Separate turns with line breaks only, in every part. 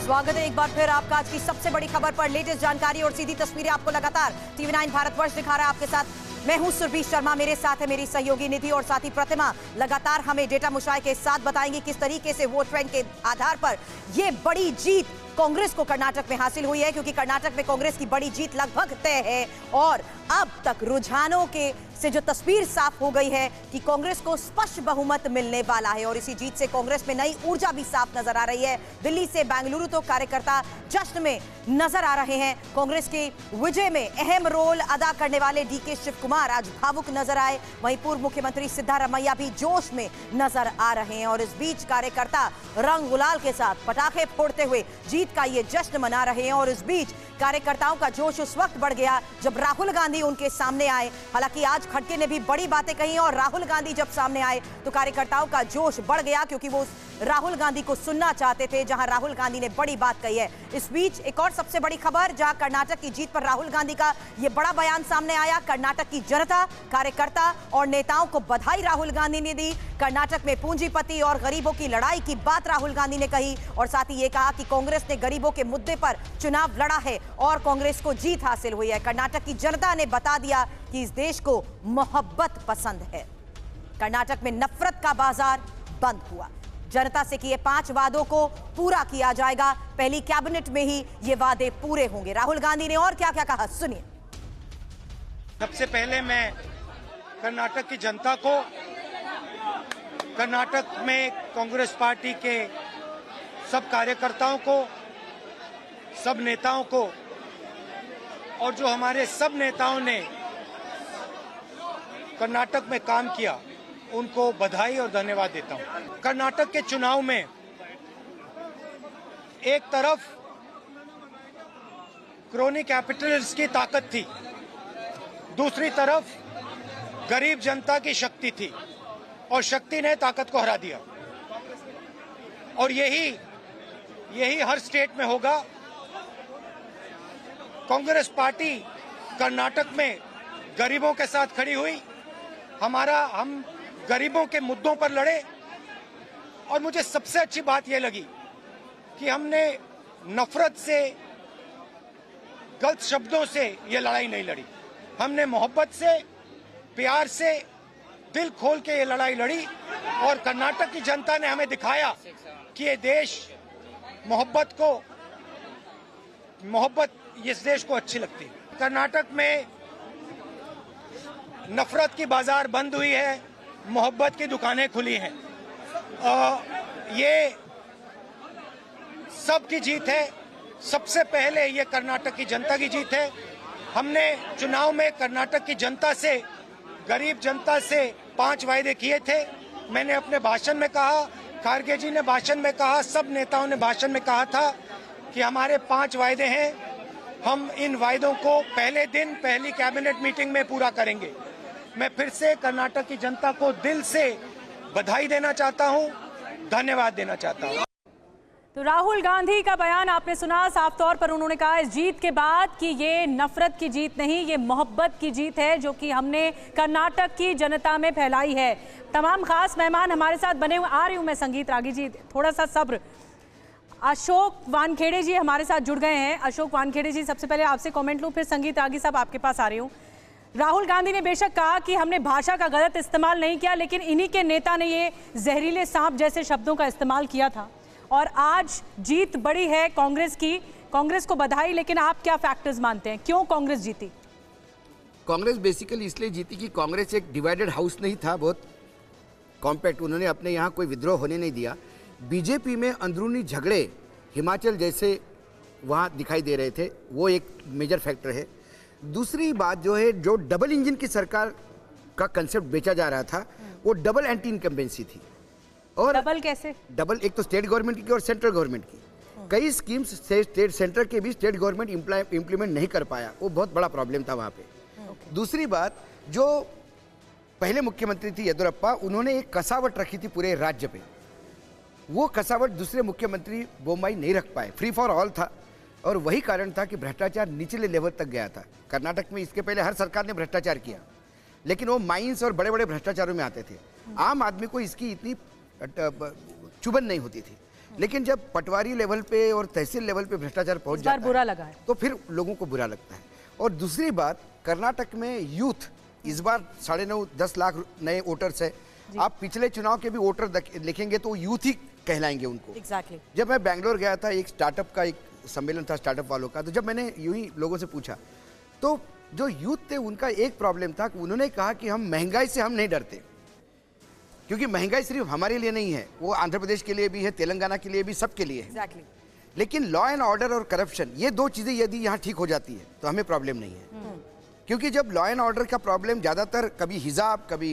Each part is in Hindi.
स्वागत है एक बार फिर आपका आज की सबसे बड़ी खबर पर। लेटेस्ट जानकारी और सीधी तस्वीरें आपको लगातार TV9 भारतवर्ष दिखा रहा है। आपके साथ मैं हूं सुरभि शर्मा, मेरे साथ है मेरी सहयोगी निधि और साथी प्रतिमा। लगातार हमें डेटा मुशायरे के साथ बताएंगे किस तरीके से वोट बैंक के आधार पर ये बड़ी जीत कांग्रेस को कर्नाटक में हासिल हुई है, क्योंकि कर्नाटक में कांग्रेस की बड़ी जीत लगभग तय है और अब तक रुझानों के से जो तस्वीर साफ हो गई है कि कांग्रेस को स्पष्ट बहुमत मिलने वाला है और इसी जीत से कांग्रेस में नई ऊर्जा भी साफ नजर आ रही है। दिल्ली से बेंगलुरु तो कार्यकर्ता जश्न में नजर आ रहे हैं। कांग्रेस की विजय में अहम रोल अदा करने वाले DK शिव कुमार आज भावुक नजर आए, वहीं पूर्व मुख्यमंत्री सिद्धारमैया भी जोश में नजर आ रहे हैं और इस बीच कार्यकर्ता रंग गुलाल के साथ पटाखे फोड़ते हुए जीत का ये जश्न मना रहे हैं। और इस बीच कार्यकर्ताओं का जोश उस वक्त बढ़ गया जब राहुल गांधी उनके सामने आए। हालांकि आज खड़गे ने भी बड़ी बातें कही और राहुल गांधी जब सामने आए तो कार्यकर्ताओं का जोश बढ़ गया, क्योंकि वो राहुल गांधी को सुनना चाहते थे, जहां राहुल गांधी ने बड़ी बात कही है। इस बीच एक और सबसे बड़ी खबर, जहां कर्नाटक की जीत पर राहुल गांधी का यह बड़ा बयान सामने आया। कर्नाटक की जनता, कार्यकर्ता और नेताओं को बधाई राहुल गांधी ने दी। कर्नाटक में पूंजीपति और गरीबों की लड़ाई की बात राहुल गांधी ने कही और साथ ही ये कहा कि कांग्रेस ने गरीबों के मुद्दे पर चुनाव लड़ा है और कांग्रेस को जीत हासिल हुई है। कर्नाटक की जनता ने बता दिया कि इस देश को मोहब्बत पसंद है। कर्नाटक में नफरत का बाजार बंद हुआ। जनता से किए 5 वादों को पूरा किया जाएगा। पहली कैबिनेट में ही ये वादे पूरे होंगे। राहुल गांधी ने और क्या क्या कहा, सुनिए।
सबसे पहले मैं कर्नाटक की जनता को, कर्नाटक में कांग्रेस पार्टी के सब कार्यकर्ताओं को, सब नेताओं को और जो हमारे सब नेताओं ने कर्नाटक में काम किया उनको बधाई और धन्यवाद देता हूं। कर्नाटक के चुनाव में एक तरफ क्रोनी कैपिटलिस्ट की ताकत थी, दूसरी तरफ गरीब जनता की शक्ति थी और शक्ति ने ताकत को हरा दिया। और यही हर स्टेट में होगा। कांग्रेस पार्टी कर्नाटक में गरीबों के साथ खड़ी हुई, हम गरीबों के मुद्दों पर लड़े और मुझे सबसे अच्छी बात यह लगी कि हमने नफरत से, गलत शब्दों से ये लड़ाई नहीं लड़ी। हमने मोहब्बत से, प्यार से, दिल खोल के ये लड़ाई लड़ी और कर्नाटक की जनता ने हमें दिखाया कि ये देश मोहब्बत इस देश को अच्छी लगती है। कर्नाटक में नफरत की बाजार बंद हुई है, मोहब्बत की दुकानें खुली हैं। ये सबकी जीत है। सबसे पहले ये कर्नाटक की जनता की जीत है। हमने चुनाव में कर्नाटक की जनता से, गरीब जनता से 5 वायदे किए थे। मैंने अपने भाषण में कहा, खारगे जी ने भाषण में कहा, सब नेताओं ने भाषण में कहा था कि हमारे 5 वायदे हैं। हम इन वायदों को पहले दिन पहली कैबिनेट मीटिंग में पूरा करेंगे। मैं फिर से कर्नाटक की जनता को दिल से बधाई देना चाहता हूं, धन्यवाद देना चाहता हूं।
तो राहुल गांधी का बयान आपने सुना। साफ तौर पर उन्होंने कहा इस जीत के बाद कि ये नफरत की जीत नहीं, ये मोहब्बत की जीत है जो कि हमने कर्नाटक की जनता में फैलाई है। तमाम खास मेहमान हमारे साथ बने हुए, आ रही हूँ मैं संगीत रागी जी, थोड़ा सा सब्र। अशोक वानखेड़े जी हमारे साथ जुड़ गए हैं। अशोक वानखेड़े जी, सबसे पहले आपसे कमेंट लूँ, फिर संगीत रागी साहब आपके पास आ रही हूँ। राहुल गांधी ने बेशक कहा कि हमने भाषा का गलत इस्तेमाल नहीं किया, लेकिन इन्हीं के नेता ने ये जहरीले सांप जैसे शब्दों का इस्तेमाल किया था और आज जीत बड़ी है कांग्रेस की। कांग्रेस को बधाई, लेकिन आप क्या फैक्टर्स मानते हैं, क्यों कांग्रेस जीती?
कांग्रेस बेसिकली इसलिए जीती कि कांग्रेस एक डिवाइडेड हाउस नहीं था, बहुत कॉम्पैक्ट। उन्होंने अपने यहाँ कोई विद्रोह होने नहीं दिया। बीजेपी में अंदरूनी झगड़े हिमाचल जैसे वहाँ दिखाई दे रहे थे, वो एक मेजर फैक्टर है। दूसरी बात जो है, जो डबल इंजन की सरकार का कंसेप्ट बेचा जा रहा था, वो डबल एंटी इनकम्बेंसी थी। और
डबल कैसे? डबल,
एक तो स्टेट गवर्नमेंट की और सेंट्रल गवर्नमेंट की। कई स्कीम्स स्टेट सेंटर के भी स्टेट गवर्नमेंट इम्प्लीमेंट नहीं कर पाया, वो बहुत बड़ा प्रॉब्लम था वहाँ पे। दूसरी बात, जो पहले मुख्यमंत्री थी येदियुरप्पा, उन्होंने एक कसावट रखी थी पूरे राज्य पे। वो कसावट दूसरे मुख्यमंत्री बोम्मई नहीं रख पाए, फ्री फॉर ऑल था और वही कारण था कि भ्रष्टाचार निचले लेवल तक गया था। कर्नाटक में इसके पहले हर सरकार ने भ्रष्टाचार किया, लेकिन वो माइंस और बड़े बड़े भ्रष्टाचारों में आते थे। आम आदमी को इसकी इतनी चुभन नहीं होती थी। लेकिन जब पटवारी लेवल पे और तहसील लेवल पे भ्रष्टाचार पहुंच जाता है
बुरा लगा है
तो फिर लोगों को बुरा लगता है। और दूसरी बात, कर्नाटक में यूथ इस बार 9.5-10 लाख नए वोटर्स है। आप पिछले चुनाव के भी वोटर लिखेंगे तो यूथ ही कहलाएंगे उनको।
एग्जैक्टली।
जब मैं बैंगलोर गया था, एक स्टार्टअप का एक सम्मेलन था स्टार्टअप वालों का, तो जब मैंने यूं ही लोगों से पूछा तो जो यूथ थे उनका एक प्रॉब्लम था कि उन्होंने कहा कि हम महंगाई से हम नहीं डरते, क्योंकि महंगाई सिर्फ हमारे लिए नहीं है, वो आंध्र प्रदेश के लिए भी है, तेलंगाना के लिए भी, सबके लिए है।
एग्जैक्टली।
लेकिन लॉ एंड ऑर्डर और करप्शन, ये दो चीजें यदि यहाँ ठीक हो जाती है तो हमें प्रॉब्लम नहीं है। क्योंकि जब लॉ एंड ऑर्डर का प्रॉब्लम ज्यादातर कभी हिजाब, कभी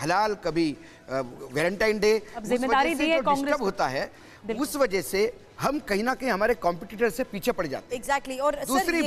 हलाल, कभी वैलेंटाइन डे,
जिम्मेदारी दी है कांग्रेस
डिस्टर्ब होता है, उस वजह से हम कहीं ना कहीं हमारे कॉम्पिटिटर से पीछे पड़ जाते हैं।
एग्जैक्टली। और
दूसरी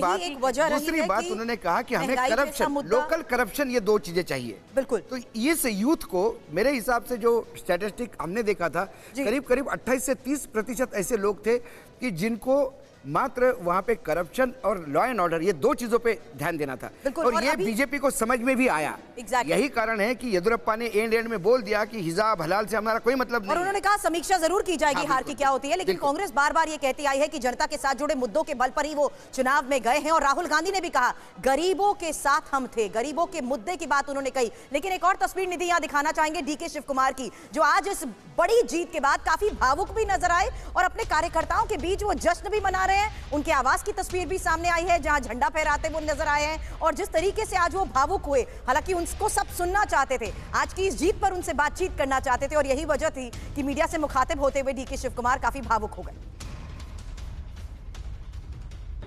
बात उन्होंने कहा कि हमें करप्शन, लोकल करप्शन, ये दो चीजें चाहिए।
बिल्कुल।
तो इस यूथ को मेरे हिसाब से जो स्टैटिस्टिक हमने देखा था, करीब करीब 28 से 30% ऐसे लोग थे कि जिनको मात्र वहां पे करप्शन और लॉ एंड ऑर्डर, ये दो चीजों पे ध्यान देना था। और ये बीजेपी को समझ में भी आया। यही कारण है कि येदियुरप्पा ने एंड में बोल दिया कि हिजाब हलाल से हमारा कोई मतलब नहीं।
और उन्होंने कहा समीक्षा जरूर की जाएगी हार की क्या होती है, लेकिन कांग्रेस बार बार ये कहती आई है कि जनता के साथ जुड़े मुद्दों के बल पर ही वो चुनाव में गए हैं। और राहुल गांधी ने भी कहा गरीबों के साथ हम थे, गरीबों के मुद्दे की बात उन्होंने कही। लेकिन एक और तस्वीर निधि यहाँ दिखाना चाहेंगे डीके शिव कुमार की, जो आज इस बड़ी जीत के बाद काफी भावुक भी नजर आए और अपने कार्यकर्ताओं के बीच वो जश्न भी मना रहे हैं। उनके आवाज की तस्वीर भी सामने आई है जहां झंडा फहराते वो नजर आए हैं। और जिस तरीके से आज वो भावुक हुए, हालांकि उनको सब सुनना चाहते थे, आज की इस जीत पर उनसे बातचीत करना चाहते थे, और यही वजह थी कि मीडिया से मुखातिब होते हुए डीके शिव कुमार काफी भावुक हो गए।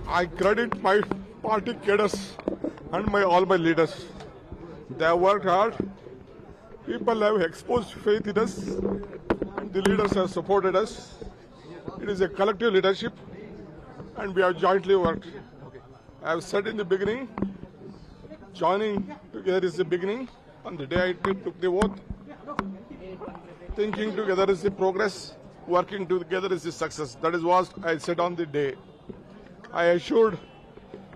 I credit my party cadres and all my leaders. They have worked hard. People have exposed faith in us. The leaders have supported us. It is a collective leadership, and we have jointly worked. I have said in the beginning, joining together is the beginning. On the day I took the oath, thinking together is the progress. Working together is the success. That is what I said on the day. I assured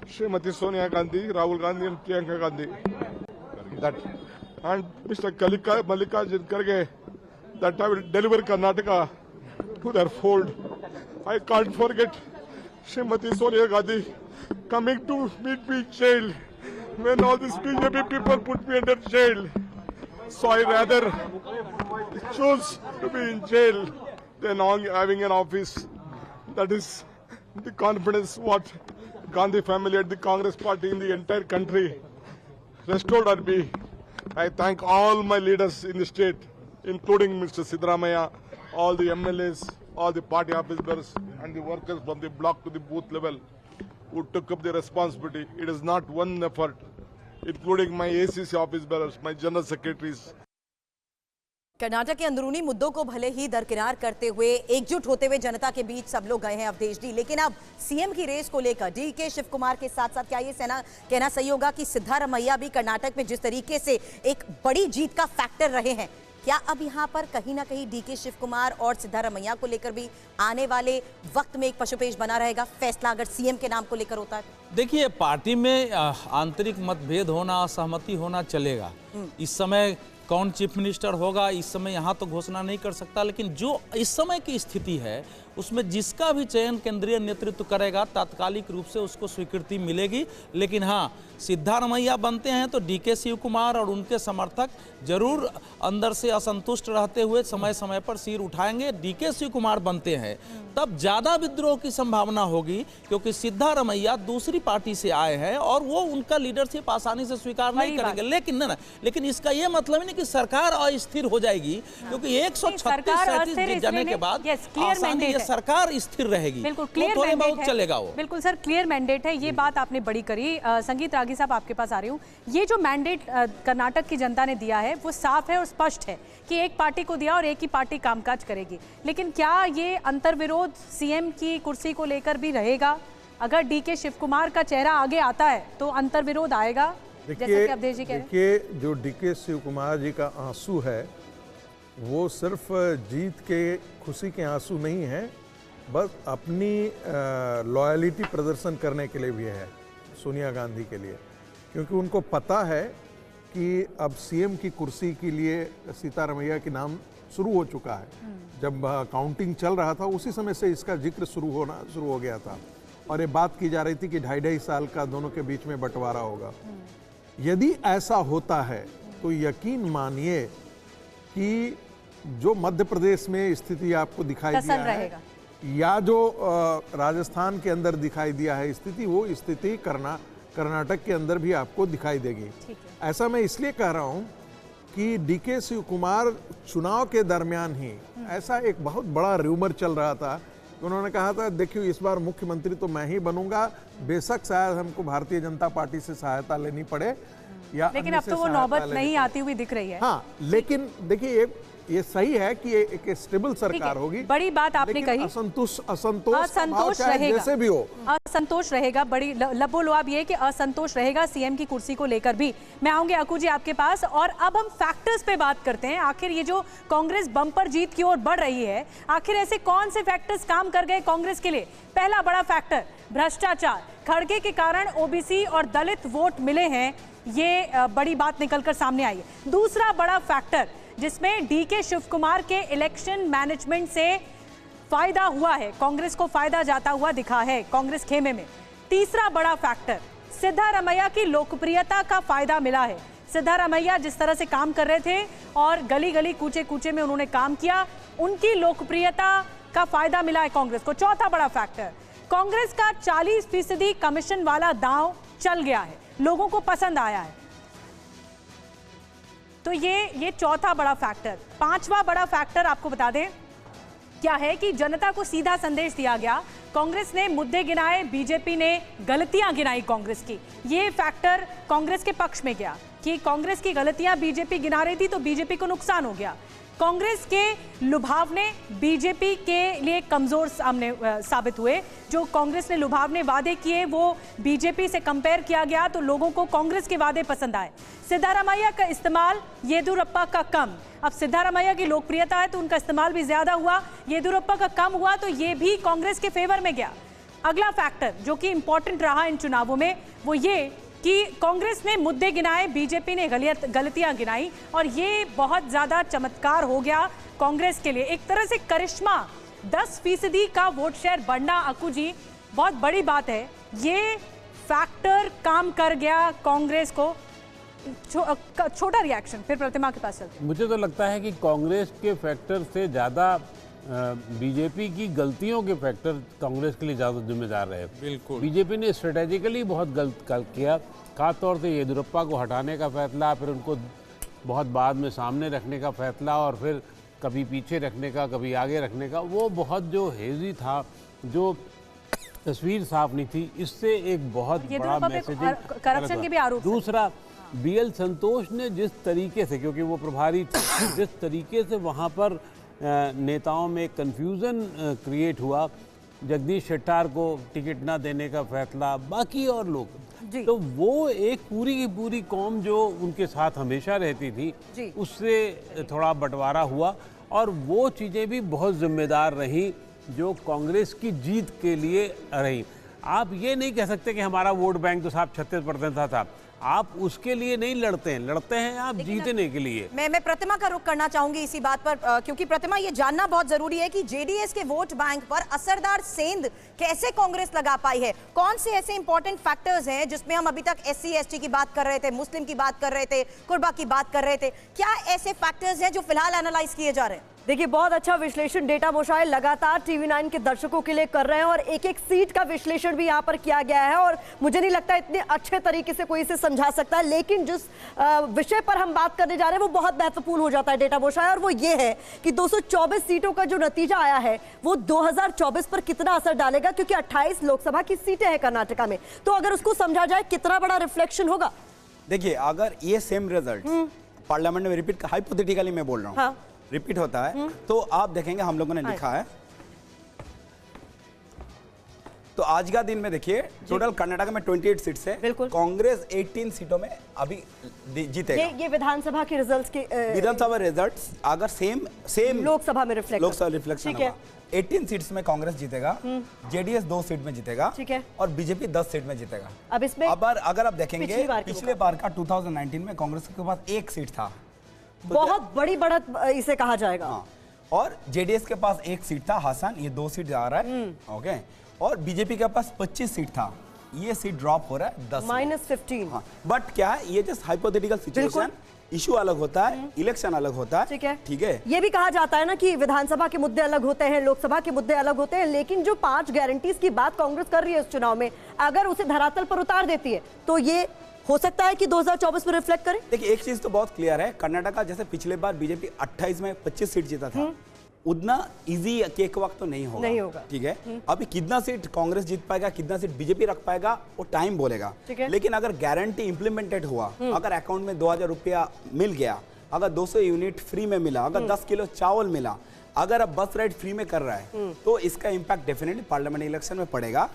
Srimati Sonia Gandhi, Rahul Gandhi and Priyanka Gandhi that, and Mr. Mallikarjun Kharge, that I will deliver Karnataka to their fold. I can't forget Srimati Sonia Gandhi coming to meet me in jail when all these BJP people put me under jail. So I rather choose to be in jail than having an office. That is the confidence what Gandhi family and the Congress party in the entire country restored on me. I thank all my leaders in the state, including Mr. Siddaramaiah, all the MLAs, all the party officers and the workers from the block to the booth level who took up the responsibility. It is not one effort, including my ACC office bearers, my general secretaries.
Karnataka के अंदरूनी मुद्दों को भले ही दरकिनार करते हुए एकजुट होते हुए जनता के बीच सब लोग गए हैं अवधेश जी, लेकिन अब सीएम की रेस को लेकर डीके शिव कुमार के साथ साथ क्या ये कहना सही होगा कि सिद्धारमैया भी कर्नाटक में जिस तरीके से एक बड़ी जीत का फैक्टर रहे हैं, क्या अब यहाँ पर कहीं ना कहीं डीके शिव कुमार और सिद्धारमैया को लेकर भी आने वाले वक्त में एक पशुपेश बना रहेगा फैसला अगर सीएम के नाम को लेकर होता है?
देखिए, पार्टी में आंतरिक मतभेद होना, असहमति होना चलेगा। इस समय कौन चीफ मिनिस्टर होगा इस समय यहाँ तो घोषणा नहीं कर सकता, लेकिन जो इस समय की स्थिति है उसमें जिसका भी चयन केंद्रीय नेतृत्व करेगा तात्कालिक रूप से उसको स्वीकृति मिलेगी। लेकिन हाँ, सिद्धारमैया बनते हैं तो डीके शिव कुमार और उनके समर्थक जरूर अंदर से असंतुष्ट रहते हुए समय समय पर सिर उठाएंगे। डीके शिव कुमार बनते हैं तब ज़्यादा विद्रोह की संभावना होगी, क्योंकि सिद्धारमैया दूसरी पार्टी से आए हैं और वो उनका लीडरशिप आसानी से स्वीकार नहीं करेंगे। लेकिन इसका ये मतलब नहीं कि सरकार अस्थिर हो जाएगी, क्योंकि 136 जीत जाने के बाद आसानी ये सरकार स्थिर रहेगी।
बिल्कुल क्लियर
थोड़े बहुत
है,
चलेगा वो।
बिल्कुल सर, क्लियर मैंडेट है, ये बात आपने बड़ी करी। संगीत रागी साहब आपके पास आ रही हूँ। ये जो मैंडेट कर्नाटक की जनता ने दिया है वो साफ है और स्पष्ट है कि एक पार्टी को दिया और एक ही पार्टी कामकाज करेगी, लेकिन क्या ये अंतर्विरोध सीएम की कुर्सी को लेकर भी रहेगा? अगर डीके शिव कुमार का चेहरा आगे आता है तो अंतर्विरोध आएगा, जैसे कि अवधेश जी कह रहे हैं।
देखिए, जो डीके शिव कुमार जी का आंसू है वो सिर्फ जीत के खुशी के आंसू नहीं है, बस अपनी लॉयलिटी प्रदर्शन करने के लिए भी है सोनिया गांधी के लिए, क्योंकि उनको पता है कि अब सीएम की कुर्सी के लिए सीतारमैया के नाम शुरू हो चुका है। जब काउंटिंग चल रहा था उसी समय से इसका जिक्र शुरू हो गया था और ये बात की जा रही थी कि 2.5 साल का दोनों के बीच में बंटवारा होगा। यदि ऐसा होता है तो यकीन मानिए कि जो मध्य प्रदेश में स्थिति आपको दिखाई दिया है या जो राजस्थान के अंदर दिखाई दिया है स्थिति, वो स्थिति कर्नाटक के अंदर भी आपको दिखाई देगी। ऐसा मैं इसलिए कह रहा हूं कि डीके शिव कुमार चुनाव के दरमियान ही ऐसा एक बहुत बड़ा र्यूमर चल रहा था। उन्होंने कहा था देखियो इस बार मुख्यमंत्री तो मैं ही बनूंगा, बेशक शायद हमको भारतीय जनता पार्टी से सहायता लेनी पड़े या
लेकिन अब तो वो नौबत नहीं आती हुई दिख रही है।
हाँ, लेकिन देखिए ये सही है कि एक स्टेबल सरकार होगी।
बड़ी बात आपने कही,
असंतोष
रहेगा,
जैसे भी हो
असंतोष रहेगा। बड़ी बोलो आप ये कि असंतोष रहेगा सीएम की कुर्सी को लेकर भी। मैं आऊंगी अकू जी आपके पास और अब हम फैक्टर्स पे बात करते हैं। आखिर ये जो कांग्रेस बम्पर जीत की ओर बढ़ रही है, आखिर ऐसे कौन से फैक्टर्स काम कर गए कांग्रेस के लिए? पहला बड़ा फैक्टर भ्रष्टाचार। खड़गे के कारण ओबीसी और दलित वोट मिले हैं, ये बड़ी बात निकलकर सामने आई है। दूसरा बड़ा फैक्टर जिसमें डीके शिव कुमार के इलेक्शन मैनेजमेंट से फायदा हुआ है, कांग्रेस को फायदा जाता हुआ दिखा है कांग्रेस खेमे में। तीसरा बड़ा फैक्टर सिद्धारमैया की लोकप्रियता का फायदा मिला है। सिद्धारमैया जिस तरह से काम कर रहे थे और गली गली कूचे कूचे में उन्होंने काम किया, उनकी लोकप्रियता का फायदा मिला है कांग्रेस को। चौथा बड़ा फैक्टर कांग्रेस का 40% कमीशन वाला दांव चल गया है, लोगों को पसंद आया है। तो ये चौथा बड़ा फैक्टर। पांचवा बड़ा फैक्टर आपको बता दें क्या है कि जनता को सीधा संदेश दिया गया। कांग्रेस ने मुद्दे गिनाए, बीजेपी ने गलतियां गिनाई कांग्रेस की। ये फैक्टर कांग्रेस के पक्ष में गया कि कांग्रेस की गलतियां बीजेपी गिना रही थी तो बीजेपी को नुकसान हो गया। कांग्रेस के लुभावने बीजेपी के लिए कमजोर साबित हुए। जो कांग्रेस ने लुभावने वादे किए वो बीजेपी से कंपेयर किया गया तो लोगों को कांग्रेस के वादे पसंद आए। सिद्धारमैया का इस्तेमाल, येदियुरप्पा का कम। अब सिद्धारमैया की लोकप्रियता है तो उनका इस्तेमाल भी ज्यादा हुआ, येदियुरप्पा का कम हुआ तो ये भी कांग्रेस के फेवर में गया। अगला फैक्टर जो कि इंपॉर्टेंट रहा इन चुनावों में वो ये कि कांग्रेस ने मुद्दे गिनाए, बीजेपी ने गलतियां गिनाई और ये बहुत ज्यादा चमत्कार हो गया कांग्रेस के लिए। एक तरह से करिश्मा, 10% का वोट शेयर बढ़ना अकू जी बहुत बड़ी बात है। ये फैक्टर काम कर गया कांग्रेस को। छोटा रिएक्शन, फिर प्रतिमा के पास चलते हैं।
मुझे तो लगता है कि कांग्रेस के फैक्टर से ज़्यादा बीजेपी की गलतियों के फैक्टर कांग्रेस के लिए ज़्यादा जिम्मेदार रहे।
बिल्कुल,
बीजेपी ने स्ट्रेटेजिकली बहुत गलत किया, खास तौर से येदियुरप्पा को हटाने का फैसला, फिर उनको बहुत बाद में सामने रखने का फैसला और फिर कभी पीछे रखने का, कभी आगे रखने का। वो बहुत जो हेजी था, जो तस्वीर साफ नहीं थी, इससे एक बहुत बड़ा मैसेजिंग,
करप्शन के भी आरोप।
दूसरा बीएल संतोष ने जिस तरीके से, क्योंकि वो प्रभारी थे, जिस तरीके से वहाँ पर नेताओं में कंफ्यूजन क्रिएट हुआ, जगदीश शेट्टार को टिकट ना देने का फैसला, बाकी और लोग, तो वो एक पूरी की पूरी कौम जो उनके साथ हमेशा रहती थी उससे थोड़ा बंटवारा हुआ और वो चीज़ें भी बहुत जिम्मेदार रहीं जो कांग्रेस की जीत के लिए रही। आप ये नहीं कह सकते कि हमारा वोट बैंक तो साहब 36% था। आप उसके लिए नहीं लड़ते हैं आप जीतने के लिए।
मैं प्रतिमा का रुख करना चाहूंगी इसी बात पर, क्योंकि प्रतिमा ये जानना बहुत जरूरी है कि जेडीएस के वोट बैंक पर असरदार सेंध कैसे कांग्रेस लगा पाई है। कौन से ऐसे इंपॉर्टेंट फैक्टर्स हैं जिसमें हम अभी तक SC ST की बात कर रहे थे, मुस्लिम की बात कर रहे थे, कुर्बा की बात कर रहे थे, क्या ऐसे फैक्टर्स हैं जो फिलहाल एनालाइज किए जा रहे हैं?
देखिए, बहुत अच्छा विश्लेषण डेटा मोशाय लगातार TV9 के दर्शकों के लिए कर रहे हैं और एक एक सीट का विश्लेषण भी यहाँ पर किया गया है और मुझे नहीं लगता इतने अच्छे तरीके से कोई इसे समझा सकता है। लेकिन जिस विषय पर हम बात करने जा रहे हैं वो बहुत महत्वपूर्ण हो जाता है डेटा मोशाय, और वो ये है कि 224 सीटों का जो नतीजा आया है वो 2024 पर कितना असर डालेगा, क्योंकि 28 लोकसभा की सीटें हैं कर्नाटका में। तो अगर उसको समझा जाए कितना बड़ा रिफ्लेक्शन होगा।
देखिए, अगर ये सेम रिजल्ट पार्लियामेंट में रिपीट, हाइपोथेटिकली मैं बोल रहा हूँ, रिपीट होता है तो आप देखेंगे, हम लोगों ने लिखा है, तो आज का दिन में देखिए टोटल कर्नाटक में 28 सीट्स है,
बिल्कुल।
कांग्रेस 18 सीटों में अभी जीतेगा।
ये विधानसभा के रिजल्ट्स के
विधानसभा रिजल्ट्स अगर सेम
लोकसभा में
रिफ्लेक्शन
ठीक है।
18 सीट्स में कांग्रेस जीतेगा, जेडीएस 2 सीट में जीतेगा,
ठीक है,
और बीजेपी 10 सीट में जीतेगा।
अब इसमें
अगर आप देखेंगे पिछले बार का 2019 में कांग्रेस के पास 1 सीट था,
बहुत बड़ी बढ़त इसे कहा जाएगा।
हाँ, और जेडीएस के पास 1 सीट था, हासन ये 2 सीट आ रहा है, ओके, और बीजेपी के पास 25 सीट था, ये सीट ड्रॉप हो रहा है 10
-15।
हाँ, बट क्या है ये जस्ट हाइपोथेटिकल सिचुएशन, इशू अलग होता है, इलेक्शन अलग होता है, ठीक है।
ये भी कहा जाता है ना कि विधानसभा के मुद्दे अलग होते हैं, लोकसभा के मुद्दे अलग होते हैं, लेकिन जो 5 गारंटीज की बात कांग्रेस कर रही है इस चुनाव में, अगर उसे धरातल पर उतार देती है तो ये हो सकता है कि 2024 में रिफ्लेक्ट करे।
देखिए एक चीज तो बहुत क्लियर है, कर्नाटक जैसे पिछले बार बीजेपी 28 में 25 सीट जीता था, उतना इजी केक वक्त तो नहीं होगा, ठीक है। अभी कितना सीट कांग्रेस जीत पाएगा, कितना सीट बीजेपी रख पाएगा, वो टाइम बोलेगा, लेकिन अगर गारंटी इंप्लीमेंटेड हुआ, अगर अकाउंट में 2000 रुपया मिल गया, अगर 200 यूनिट फ्री में मिला, अगर 10 किलो चावल मिला, अगर अब बस राइड फ्री में कर रहा है, तो इसका इंपैक्ट डेफिनेटली पार्लियामेंट इलेक्शन में पड़ेगा।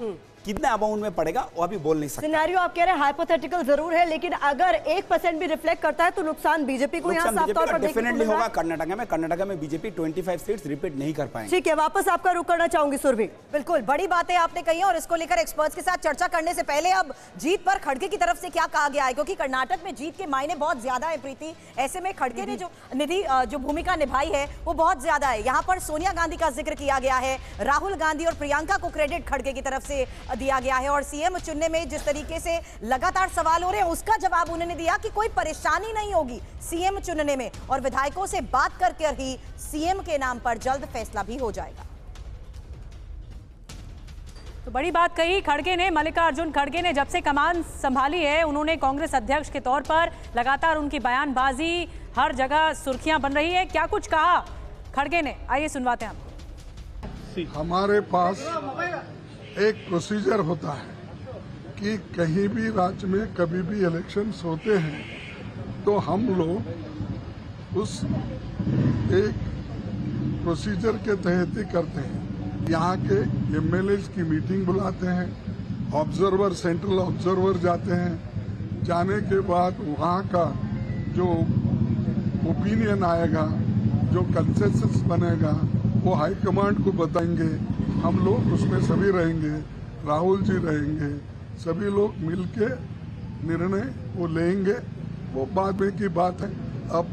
कितना अमाउंट में पड़ेगा वो अभी बोल नहीं सकते।
सिनेरियो आप कह रहे हैं हाइपोथेटिकल जरूर है, लेकिन अगर 1% भी रिफ्लेक्ट करता है तो नुकसान बीजेपी को यहाँ साफ तौर पर
डेफिनेटली होगा। कर्नाटक में बीजेपी 25 सीट्स रिपीट नहीं कर पाएंगे।
ठीक है, वापस आपका रुख करना चाहूंगी सुरभि।
बिल्कुल बड़ी बातें आपने कही और इसको लेकर एक्सपर्ट्स के साथ चर्चा करने से पहले अब जीत पर खड़गे की तरफ से क्या कहा गया है, क्योंकि कर्नाटक में जीत के मायने बहुत ज्यादा है प्रीति। ऐसे में खड़गे ने जो भूमिका निभाई है वो बहुत ज्यादा है। यहाँ पर सोनिया गांधी का जिक्र किया गया है, राहुल गांधी और प्रियंका को क्रेडिट खड़गे की तरफ से दिया गया है, और सीएम चुनने में जिस तरीके से लगातार सवाल हो रहे हैं उसका जवाब उन्होंने दिया कि कोई परेशानी नहीं होगी सीएम चुनने में, और विधायकों से बात करके ही सीएम के नाम पर जल्द फैसला भी हो जाएगा।
तो बड़ी बात कही खड़गे ने, मल्लिकार्जुन खड़गे ने जब से कमान संभाली है, उन्होंने कांग्रेस अध्यक्ष के तौर पर लगातार उनकी बयानबाजी हर जगह सुर्खियां बन रही है। क्या कुछ कहा खड़गे ने, आइए सुनवाते हैं।
हमारे पास एक प्रोसीजर होता है कि कहीं भी राज्य में कभी भी इलेक्शंस होते हैं तो हम लोग उस एक प्रोसीजर के तहत ही करते हैं। यहाँ के एमएलएज की मीटिंग बुलाते हैं, ऑब्जर्वर सेंट्रल ऑब्जर्वर जाते हैं, जाने के बाद वहाँ का जो ओपिनियन आएगा, जो कंसेंसस बनेगा वो हाईकमांड को बताएंगे, हम लोग उसमें सभी रहेंगे, राहुल जी रहेंगे, सभी लोग मिलके निर्णय वो लेंगे, वो बाद में की बात है। अब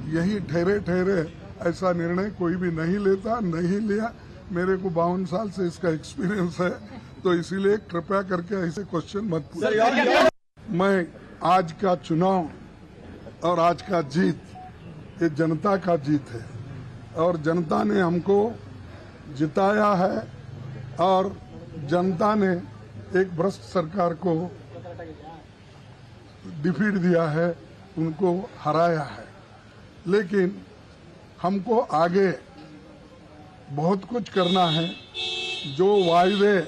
यही ठहरे ऐसा निर्णय कोई भी नहीं लेता, नहीं लिया। मेरे को 52 साल से इसका एक्सपीरियंस है, तो इसीलिए कृपया करके ऐसे क्वेश्चन मत पूछिए। मैं आज का चुनाव और आज का जीत ये जनता का जीत है, और जनता ने हमको जिताया है, और जनता ने एक भ्रष्ट सरकार को डिफीट दिया है, उनको हराया है। लेकिन हमको आगे बहुत कुछ करना है। जो वायदे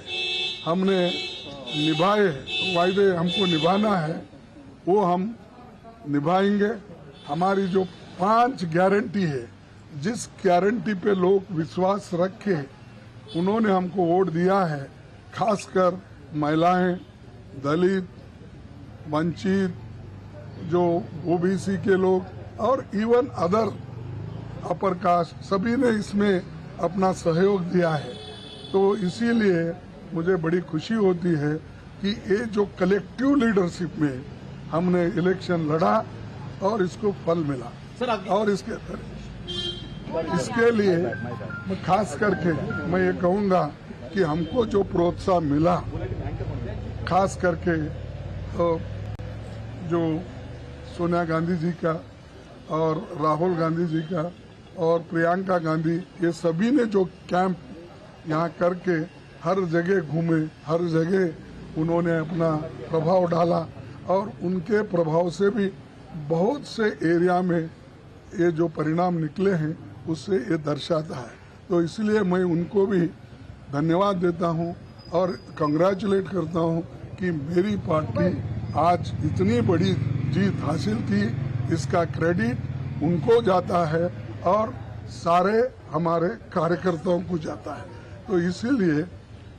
हमने निभाए, वायदे हमको निभाना है, वो हम निभाएंगे। हमारी जो 5 गारंटी है, जिस गारंटी पे लोग विश्वास रखे, उन्होंने हमको वोट दिया है। खासकर महिलाएं, दलित, वंचित, जो ओबीसी के लोग और इवन अदर अपर कास्ट, सभी ने इसमें अपना सहयोग दिया है। तो इसीलिए मुझे बड़ी खुशी होती है कि ये जो कलेक्टिव लीडरशिप में हमने इलेक्शन लड़ा और इसको फल मिला। और इसके लिए मैं खास करके मैं ये कहूँगा कि हमको जो प्रोत्साहन मिला, खास करके जो सोनिया गांधी जी का और राहुल गांधी जी का और प्रियंका गांधी, ये सभी ने जो कैंप यहाँ करके हर जगह घूमे, हर जगह उन्होंने अपना प्रभाव डाला, और उनके प्रभाव से भी बहुत से एरिया में ये जो परिणाम निकले हैं उससे ये दर्शाता है। तो इसलिए मैं उनको भी धन्यवाद देता हूं और कंग्रेचुलेट करता हूं कि मेरी पार्टी आज इतनी बड़ी जीत हासिल की। इसका क्रेडिट उनको जाता है और सारे हमारे कार्यकर्ताओं को जाता है। तो इसीलिए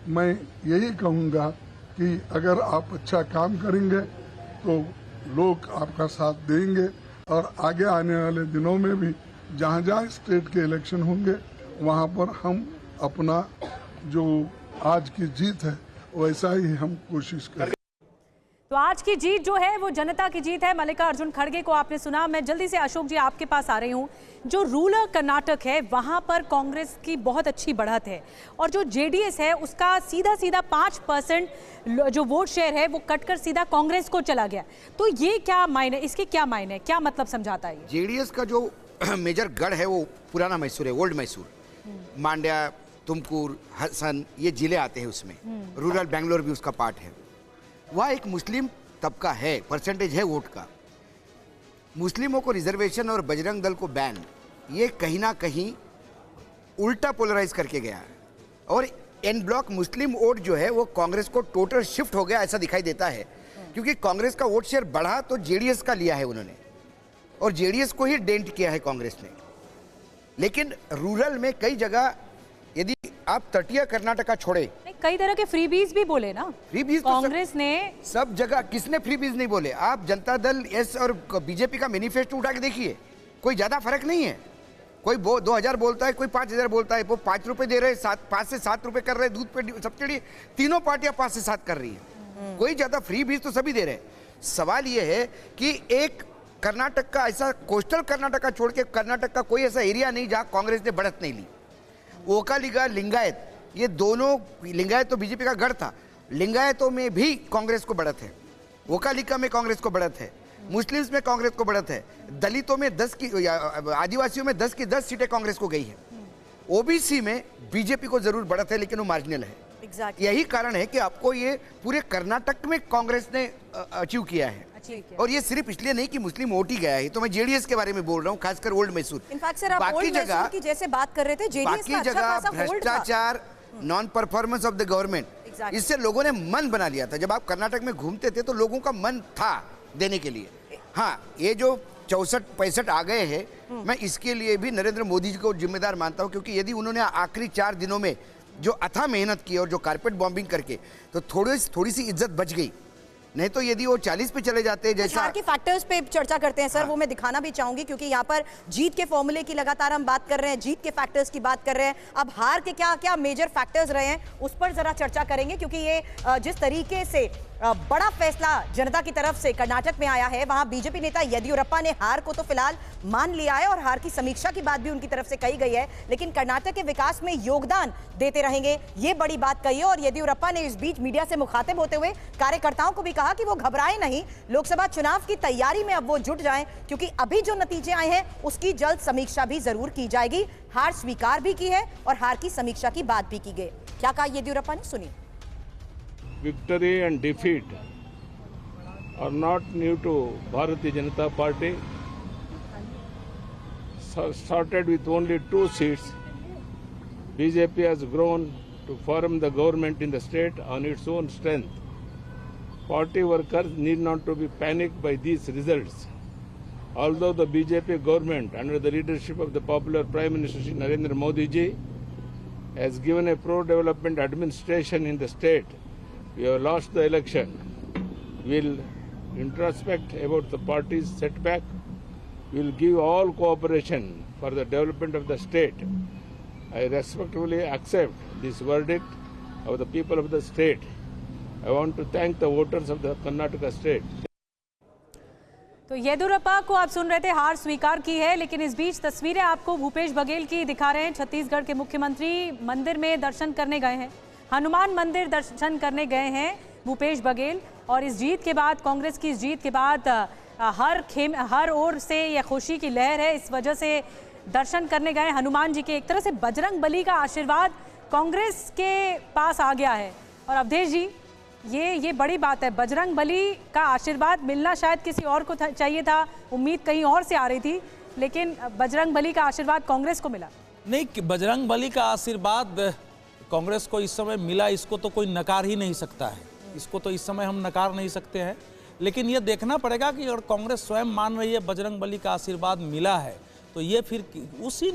मैं यही कहूँगा कि अगर आप अच्छा काम करेंगे तो लोग आपका साथ देंगे और आगे आने वाले दिनों में भी जहाँ जहाँ स्टेट के इलेक्शन होंगे वहाँ पर हम अपना जो आज की जीत है वैसा ही हम कोशिश करें।
तो आज की जीत जो है वो जनता की जीत है। मल्लिकार्जुन खड़गे को आपने सुना। मैं जल्दी से अशोक जी आपके पास आ रही हूँ। जो रूरल कर्नाटक है वहाँ पर कांग्रेस की बहुत अच्छी बढ़त है और जो जेडीएस है उसका सीधा 5% जो वोट शेयर है वो कटकर सीधा कांग्रेस को चला गया। तो ये क्या मायने, इसके क्या मायने, क्या मतलब समझाता है?
जेडीएस का जो मेजर गढ़ है वो पुराना मैसूर है, ओल्ड मैसूर। मांड्या, तुमकुर, हसन ये जिले आते हैं उसमें। रूरल बेंगलोर भी उसका पार्ट है। वह एक मुस्लिम तबका है, परसेंटेज है वोट का। मुस्लिमों को रिजर्वेशन और बजरंग दल को बैन, ये कहीं ना कहीं उल्टा पोलराइज करके गया है और एन ब्लॉक मुस्लिम वोट जो है वो कांग्रेस को टोटल शिफ्ट हो गया ऐसा दिखाई देता है। क्योंकि कांग्रेस का वोट शेयर बढ़ा तो जेडीएस का लिया है उन्होंने और जेडीएस को ही डेंट किया है कांग्रेस ने। लेकिन रूरल में कई जगह यदि आप तटीय कर्नाटका छोड़े,
कई तरह के फ्रीबीज भी बोले ना
फ्रीबीज
कांग्रेस ने।
सब जगह किसने फ्रीबीज नहीं बोले? आप जनता दल एस और बीजेपी का मैनिफेस्टो उठा के देखिए, कोई ज्यादा फर्क नहीं है। कोई 2000 बोलता है, कोई 5000 बोलता है। वो 5 रुपए दे रहे, 5 से 7 रुपए कर रहे, दूध पे सब्सिडी तीनों पार्टियां 5 से 7 कर रही है। कोई ज्यादा फ्रीबीज तो सभी दे रहे हैं। सवाल ये है कि एक कर्नाटक का ऐसा कोस्टल कर्नाटक छोड़ के कर्नाटक का कोई ऐसा एरिया नहीं जहां कांग्रेस ने बढ़त नहीं ली। ओकालिगा, लिंगायत, ये दोनों, लिंगायत तो बीजेपी का गढ़ था, लिंगायतों में भी कांग्रेस को बढ़त है। ओकालिका में कांग्रेस को बढ़त है, मुस्लिम्स में कांग्रेस को बढ़त है, दलितों में 10 की, आदिवासियों में 10 की 10 सीटें कांग्रेस को गई है। ओबीसी में बीजेपी को जरूर बढ़त है लेकिन वो मार्जिनल है। यही कारण है कि आपको ये पूरे कर्नाटक में कांग्रेस ने अचीव किया है। और ये सिर्फ इसलिए नहीं कि मुस्लिम वोट ही गया है। तो मैं जेडीएस के बारे में बोल रहा हूँ, खासकर ओल्ड मैसूर।
इनफैक्ट सर, आप ओल्ड मैसूर की जैसे बात कर रहे थे, जेडीएस का अच्छा खासा
भ्रष्टाचार, non performance of the government, इससे लोगों ने मन बना लिया था। जब आप कर्नाटक में घूमते थे तो लोगों का मन था देने के लिए। हाँ, ये जो 64-65 आ गए हैं, मैं इसके लिए भी नरेंद्र मोदी जी को जिम्मेदार मानता हूँ। क्योंकि यदि उन्होंने आखिरी 4 दिनों में जो अथाह मेहनत की और जो कारपेट बॉम्बिंग करके, तो थोड़ी सी इज्जत बच गई। नहीं तो यदि वो 40 पे चले जाते हैं जैसा।
हार के फैक्टर्स पे चर्चा करते हैं सर। वो मैं दिखाना भी चाहूंगी क्योंकि यहाँ पर जीत के फॉर्मूले की लगातार हम बात कर रहे हैं, जीत के फैक्टर्स की बात कर रहे हैं। अब हार के क्या क्या मेजर फैक्टर्स रहे हैं उस पर जरा चर्चा करेंगे। क्योंकि ये जिस तरीके से बड़ा फैसला जनता की तरफ से कर्नाटक में आया है, वहां बीजेपी नेता येदियुरप्पा ने हार को तो फिलहाल मान लिया है और हार की समीक्षा की बात भी उनकी तरफ से कही गई है, लेकिन कर्नाटक के विकास में योगदान देते रहेंगे, ये बड़ी बात कही है। और येदियुरप्पा ने इस बीच मीडिया से मुखातिब होते हुए कार्यकर्ताओं को भी कहा कि वो घबराए नहीं, लोकसभा चुनाव की तैयारी में अब वो जुट जाएं, क्योंकि अभी जो नतीजे आए हैं उसकी जल्द समीक्षा भी जरूर की जाएगी। हार स्वीकार भी की है और हार की समीक्षा की बात भी की गई। क्या कहा येदियुरप्पा ने, सुनिए।
Victory and defeat are not new to Bharatiya Janata Party. Started with only 2 seats. BJP has grown to form the government in the state on its own strength. Party workers need not to be panicked by these results. Although the BJP government under the leadership of the popular Prime Minister Shri Narendra Modi ji has given a pro-development administration in the state, we have lost the election. We will introspect about the party's setback. We will give all cooperation for the development of the state. I respectfully accept this verdict of the people of the state. I want to thank the voters of the Karnataka state.
तो येदियुरप्पा को आप सुन रहे थे, हार स्वीकार की है। लेकिन इस बीच तस्वीरें आपको भूपेश बघेल की दिखा रहे हैं। छत्तीसगढ़ के मुख्यमंत्री मंदिर में दर्शन करने गए हैं, हनुमान मंदिर दर्शन करने गए हैं भूपेश बघेल। और इस जीत के बाद, कांग्रेस की इस जीत के बाद हर ओर से यह खुशी की लहर है। इस वजह से दर्शन करने गए हनुमान जी के। एक तरह से बजरंग बली का आशीर्वाद कांग्रेस के पास आ गया है। और अवधेश जी, ये बड़ी बात है, बजरंग बली का आशीर्वाद मिलना शायद किसी और को चाहिए था, उम्मीद कहीं और से आ रही थी, लेकिन बजरंग बली का आशीर्वाद कांग्रेस को मिला।
नहीं, बजरंग बली का आशीर्वाद कांग्रेस को इस समय मिला, इसको तो कोई नकार ही नहीं सकता है। इसको तो इस समय हम नकार नहीं सकते हैं। लेकिन ये देखना पड़ेगा कि अगर कांग्रेस स्वयं मान रही है बजरंग बली का आशीर्वाद मिला है, तो ये फिर उसी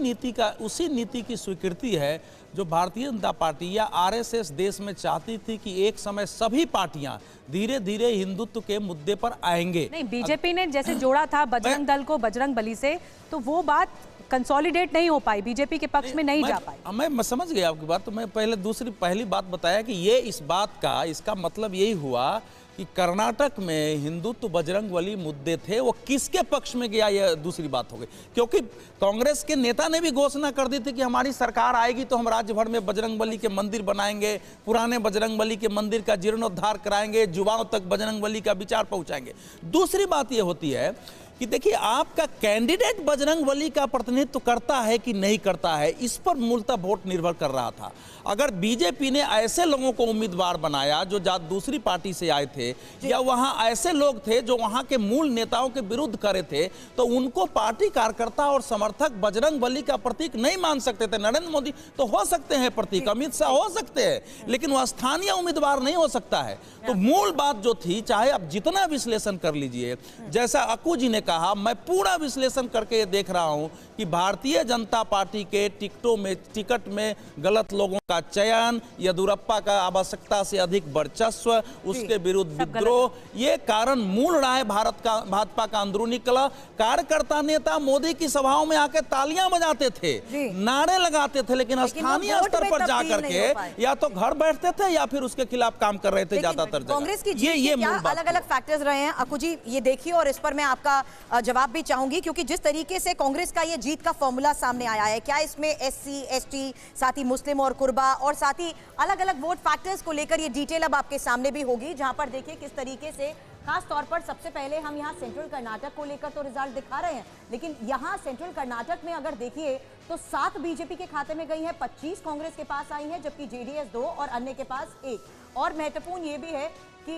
नीति की स्वीकृति है जो भारतीय जनता पार्टी या आरएसएस देश में चाहती थी कि एक समय सभी पार्टियां धीरे धीरे हिंदुत्व के मुद्दे पर आएंगे।
नहीं, बीजेपी ने जैसे जोड़ा था बजरंग दल को बजरंग बली से, तो वो बात कंसोलिडेट नहीं हो पाई, बीजेपी के पक्ष में नहीं जा पाई।
मैं समझ गया आपकी बात। तो मैं पहली बात बताया कि ये इसका मतलब यही हुआ कि कर्नाटक में हिंदुत्व बजरंगबली मुद्दे थे, वो किसके पक्ष में गया ये दूसरी बात हो गई, क्योंकि कांग्रेस के नेता ने भी घोषणा कर दी थी कि हमारी सरकार आएगी तो हम राज्य भर में बजरंगबली के मंदिर बनाएंगे, पुराने बजरंगबली के मंदिर का जीर्णोद्धार कराएंगे, युवाओं तक बजरंगबली का विचार पहुंचाएंगे। दूसरी बात ये होती है कि देखिए आपका कैंडिडेट बजरंगबली का प्रतिनिधित्व करता है कि नहीं करता है, इस पर मूलतः वोट निर्भर कर रहा था। अगर बीजेपी ने ऐसे लोगों को उम्मीदवार बनाया जो दूसरी पार्टी से आए थे, या वहां ऐसे लोग थे जो वहां के मूल नेताओं के विरुद्ध करे थे, तो उनको पार्टी कार्यकर्ता और समर्थक बजरंगबली का प्रतीक नहीं मान सकते थे। नरेंद्र मोदी तो हो सकते हैं प्रतीक, अमित शाह हो सकते हैं, लेकिन वह स्थानीय उम्मीदवार नहीं हो सकता है। तो मूल बात जो थी, चाहे आप जितना विश्लेषण कर लीजिए, जैसा अक्कू जी ने कहा, मैं पूरा विश्लेषण करके देख रहा हूं कि भारतीय जनता पार्टी के टिकट में गलत लोगों का चयन, येदियुरप्पा का आवश्यकता से अधिक वर्चस्व, उसके विरुद्ध विद्रोह, ये कारण मूल रहा है भाजपा का अंदरूनी कलह। कार्यकर्ता नेता मोदी की सभाओं में आके तालियां बजाते थे, नारे लगाते थे, लेकिन स्थानीय स्तर पर जाकर के या तो घर बैठते थे या फिर उसके खिलाफ काम कर रहे थे ज्यादातर जगह।
कांग्रेस की ये अलग अलग फैक्टर्स रहे हैं अक्कू जी, ये देखिए, और इस पर मैं आपका जवाब भी चाहूंगी, क्योंकि जिस तरीके से कांग्रेस का ये जीत का फॉर्मूला सामने आया है, क्या इसमें एससी, एसटी, साथ ही मुस्लिम और कुर्बा और साथ ही अलग अलग वोट फैक्टर्स को लेकर ये डिटेल अब आपके सामने भी होगी, जहां पर देखिए किस तरीके से खास तौर पर सबसे पहले हम यहाँ सेंट्रल कर्नाटक को लेकर तो रिजल्ट दिखा रहे हैं, लेकिन यहाँ सेंट्रल कर्नाटक में अगर देखिए तो 7 बीजेपी के खाते में गई है, 25 कांग्रेस के पास आई है, जबकि जेडीएस 2 और अन्य के पास 1। और महत्वपूर्ण ये भी है कि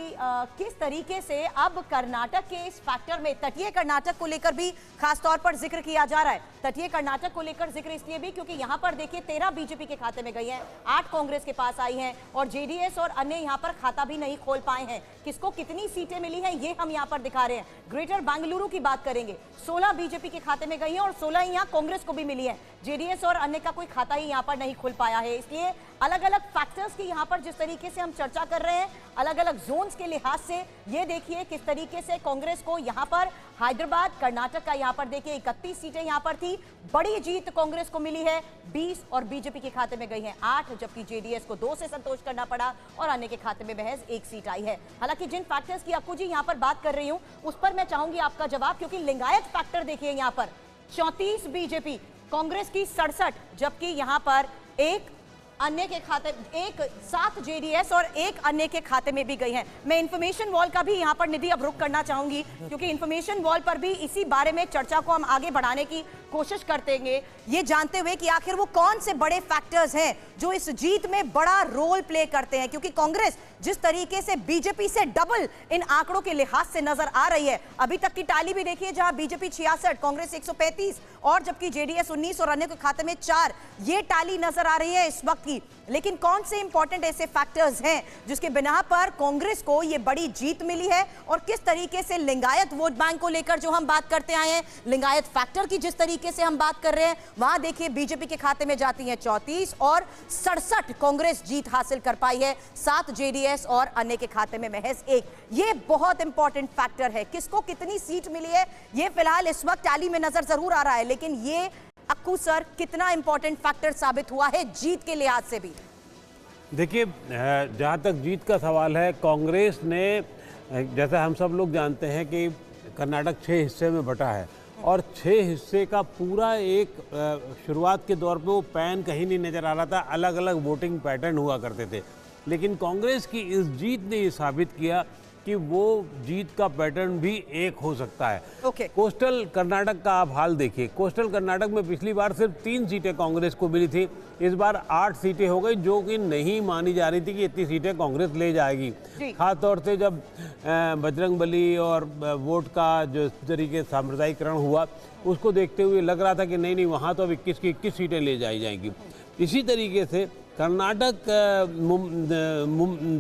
किस तरीके से अब कर्नाटक के इस फैक्टर में तटीय कर्नाटक को लेकर भी खास तौर पर जिक्र किया जा रहा है। तटीय कर्नाटक को लेकर जिक्र इसलिए भी क्योंकि यहां पर देखिए 13 बीजेपी के खाते में गई हैं, 8 कांग्रेस के पास आई हैं और जेडीएस और अन्य यहां पर खाता भी नहीं खोल पाए हैं। किसको कितनी सीटें मिली हैं ये हम यहां पर दिखा रहे हैं। ग्रेटर बेंगलुरु की बात करेंगे, 16 बीजेपी के खाते में गई हैं और 16 यहां कांग्रेस को भी मिली है। जेडीएस और अन्य का कोई खाता ही यहां पर नहीं खुल पाया है। इसलिए अलग अलग फैक्टर्स की यहां पर जिस तरीके से हम चर्चा कर रहे हैं, अलग अलग जोन्स के लिहाज से, ये देखिए किस तरीके से कांग्रेस को यहां पर हैदराबाद, कर्नाटक का यहां पर देखिए 31 सीटें यहां पर थी। बड़ी जीत कांग्रेस को मिली है 20 और बीजेपी के खाते में गई हैं 8, जबकि जेडीएस को 2 से संतोष करना पड़ा और अन्य के खाते में महज 1 सीट आई है। हालांकि जिन फैक्टर्स की अक्कू जी यहां पर बात कर रही हूं उस पर मैं चाहूंगी आपका जवाब, क्योंकि लिंगायत फैक्टर देखिए यहां पर 34 बीजेपी, कांग्रेस की 67, जबकि यहां पर 1 अन्य के खाते 7 जेडीएस और 1 अन्य के खाते में भी गई हैं। मैं इंफॉर्मेशन वॉल का भी यहां पर निधि अब रुख करना चाहूंगी, क्योंकि इंफॉर्मेशन वॉल पर भी इसी बारे में चर्चा को हम आगे बढ़ाने की कोशिश करतेंगे, ये जानते हुए कि आखिर वो कौन से बड़े फैक्टर्स हैं जो इस जीत में बड़ा रोल प्ले करते हैं। क्योंकि कांग्रेस जिस तरीके से बीजेपी से डबल इन आंकड़ों के लिहाज से नजर आ रही है, अभी तक की टाली भी देखिए जहां बीजेपी 66, कांग्रेस 135 और जबकि जेडीएस 19 और अन्य के खाते में 4, ये टाली नजर आ रही है इस वक्त की। लेकिन कौन से इंपॉर्टेंट ऐसे फैक्टर्स हैं जिसके बिना पर कांग्रेस को ये बड़ी जीत मिली है, और किस तरीके से लिंगायत वोट बैंक को लेकर जो हम बात करते आए हैं, लिंगायत फैक्टर की जिस तरीके से हम बात कर रहे हैं, वहां देखिए बीजेपी के खाते में जाती है 34 और 67 कांग्रेस जीत हासिल कर पाई है, 7 जेडीएस और अन्य के खाते में महज 1। ये बहुत इंपॉर्टेंट फैक्टर है। किसको कितनी सीट मिली है ये फिलहाल इस वक्त टैली में नजर जरूर आ रहा है, लेकिन ये अक्कू सर कितना इंपॉर्टेंट फैक्टर साबित हुआ है जीत के लिहाज से भी?
देखिए, जहाँ तक जीत का सवाल है, कांग्रेस ने, जैसा हम सब लोग जानते हैं कि कर्नाटक 6 हिस्से में बटा है और 6 हिस्से का पूरा एक शुरुआत के दौर पे वो पैन कहीं नहीं नज़र आ रहा था, अलग अलग वोटिंग पैटर्न हुआ करते थे। लेकिन कांग्रेस की इस जीत ने ये साबित किया कि वो जीत का पैटर्न भी एक हो सकता है। कोस्टल कर्नाटक का आप हाल देखिए, कोस्टल कर्नाटक में पिछली बार सिर्फ 3 सीटें कांग्रेस को मिली थी, इस बार 8 सीटें हो गई, जो कि नहीं मानी जा रही थी कि इतनी सीटें कांग्रेस ले जाएगी। खास तौर से जब बजरंगबली और वोट का जो तरीके सांप्रदायिकरण हुआ उसको देखते हुए लग रहा था कि नहीं वहाँ तो अब 21 की 21 सीटें ले जाई जाएंगी। इसी तरीके से कर्नाटक